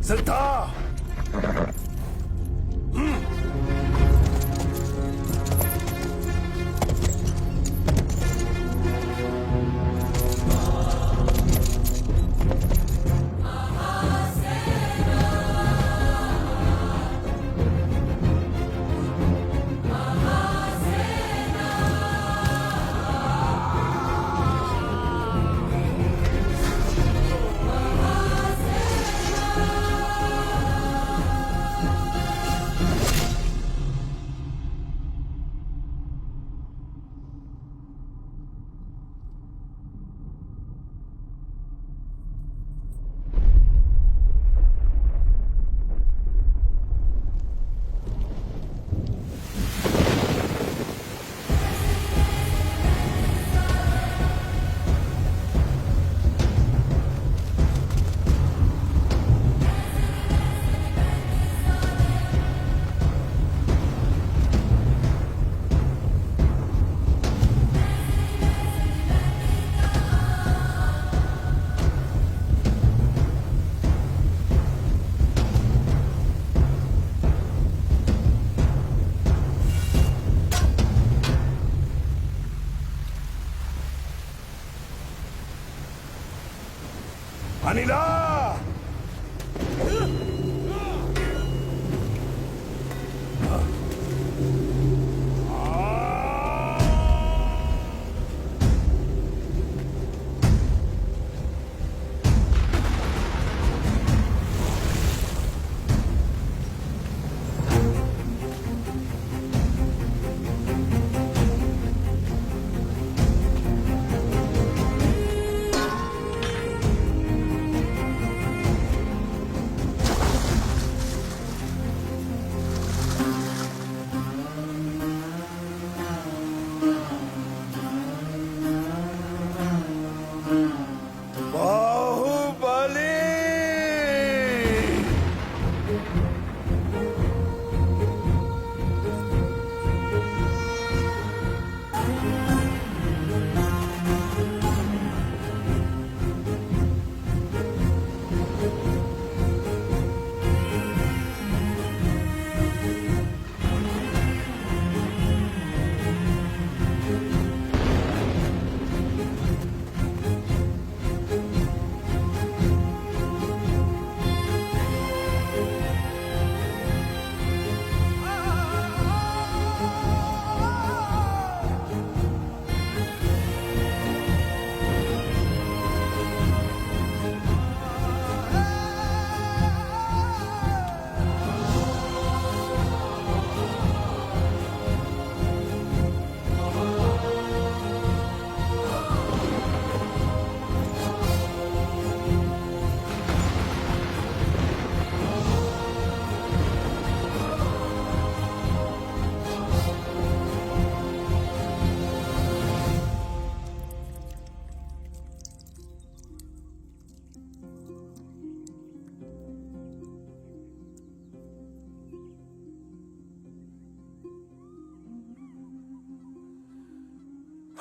सिद्धा। अनिला!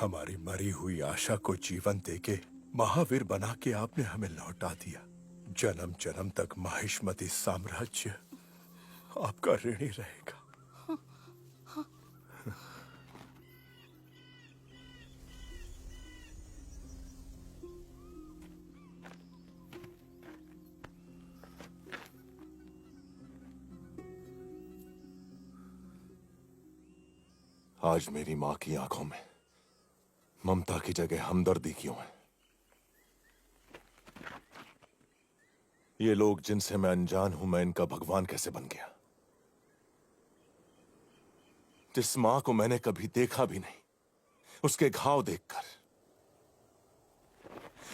हमारी मरी हुई आशा को जीवन देके महावीर बना के आपने हमें लौटा दिया। जन्म जन्म तक माहिष्मती साम्राज्य आपका ऋणी रहेगा। आज मेरी मां की आंखों में ममता की जगह हमदर्दी क्यों है? ये लोग जिनसे मैं अनजान हूं, मैं इनका भगवान कैसे बन गया? जिस मां को मैंने कभी देखा भी नहीं, उसके घाव देखकर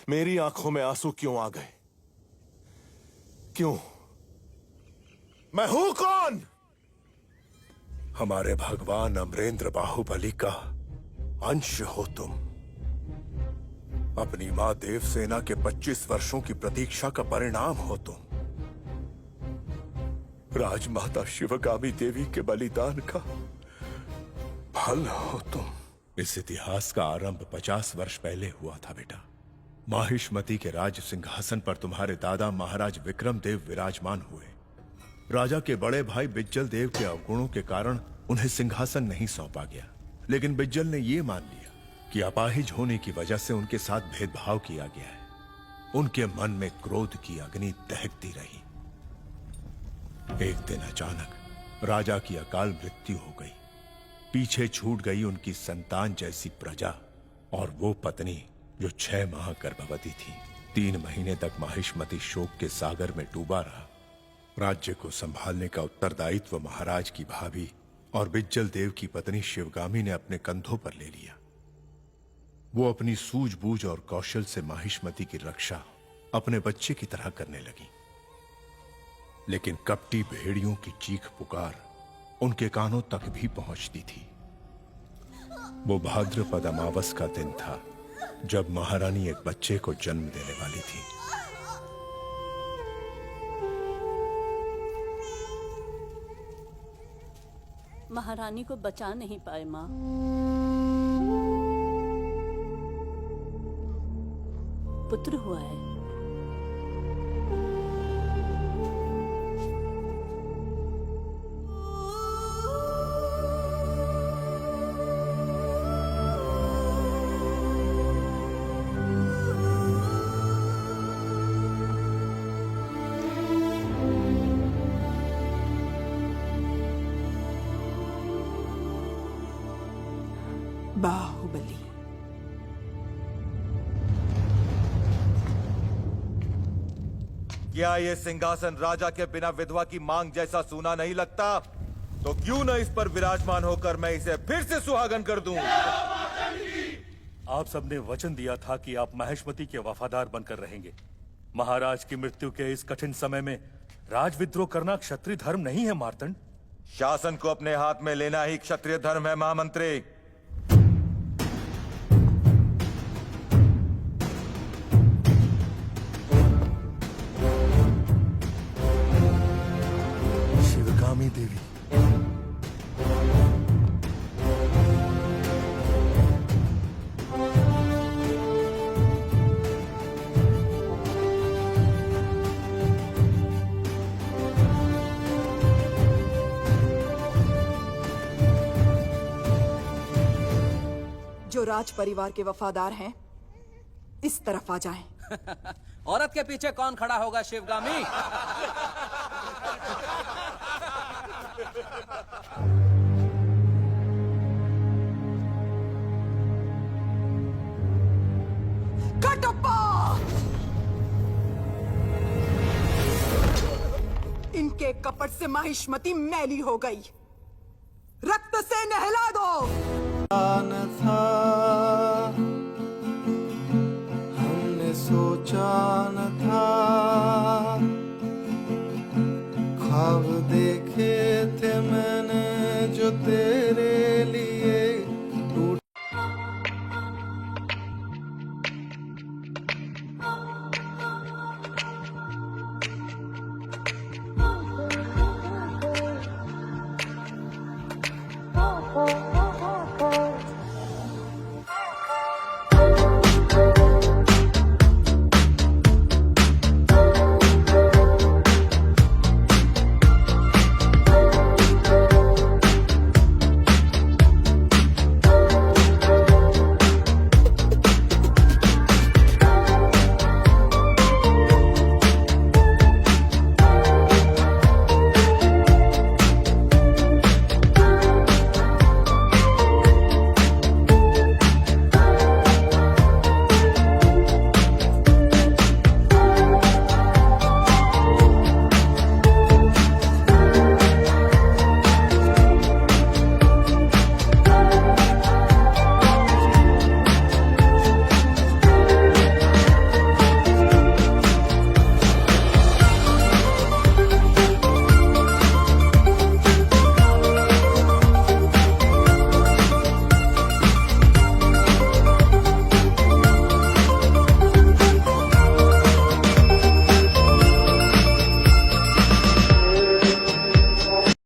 मेरी आंखों में आंसू क्यों आ गए? क्यों? मैं हूं कौन? हमारे भगवान अमरेंद्र बाहुबली का अंश हो तुम। अपनी मां देवसेना के 25 वर्षों की प्रतीक्षा का परिणाम हो तुम। राजमाता शिवगामी देवी के बलिदान का फल हो तुम। इस इतिहास का आरंभ 50 वर्ष पहले हुआ था बेटा। माहिष्मती के राज सिंहासन पर तुम्हारे दादा महाराज विक्रमदेव विराजमान हुए। राजा के बड़े भाई बिज्जल देव के अवगुणों के कारण उन्हें सिंहासन नहीं सौंपा गया, लेकिन बिज्जल ने यह मान लिया कि अपाहिज होने की वजह से उनके साथ भेदभाव किया गया है। उनके मन में क्रोध की अग्नि दहकती रही। एक दिन अचानक राजा की अकाल मृत्यु हो गई। पीछे छूट गई उनकी संतान जैसी प्रजा और वो पत्नी जो 6 माह गर्भवती थी। 3 महीने तक माहिष्मती शोक के सागर में डूबा रहा। राज्य को संभालने का उत्तरदायित्व महाराज की भाभी और बिज्जल देव की पत्नी शिवगामी ने अपने कंधों पर ले लिया। वो अपनी सूझबूझ और कौशल से माहिष्मती की रक्षा अपने बच्चे की तरह करने लगी। लेकिन कपटी भेड़ियों की चीख पुकार उनके कानों तक भी पहुंचती थी। वो भाद्रपद अमावस का दिन था जब महारानी एक बच्चे को जन्म देने वाली थी। महारानी को बचा नहीं पाए माँ। पुत्र हुआ है। बाहुबली। क्या ये सिंहासन राजा के बिना विधवा की मांग जैसा सूना नहीं लगता? तो क्यों न इस पर विराजमान होकर मैं इसे फिर से सुहागन कर दूं। आप सबने वचन दिया था कि आप माहिष्मती के वफादार बनकर रहेंगे। महाराज की मृत्यु के इस कठिन समय में राजविद्रोह करना क्षत्रिय धर्म नहीं है मार्तंड। शासन को अपने हाथ में लेना ही क्षत्रिय धर्म है महामंत्री। शिवगामी देवी, जो राज परिवार के वफादार हैं, इस तरफ आ जाएं। औरत के पीछे कौन खड़ा होगा शिवगामी? कटप्पा! इनके कपट से माहिष्मती मैली हो गई। रक्त से नहला दो। था हमने सोचा न था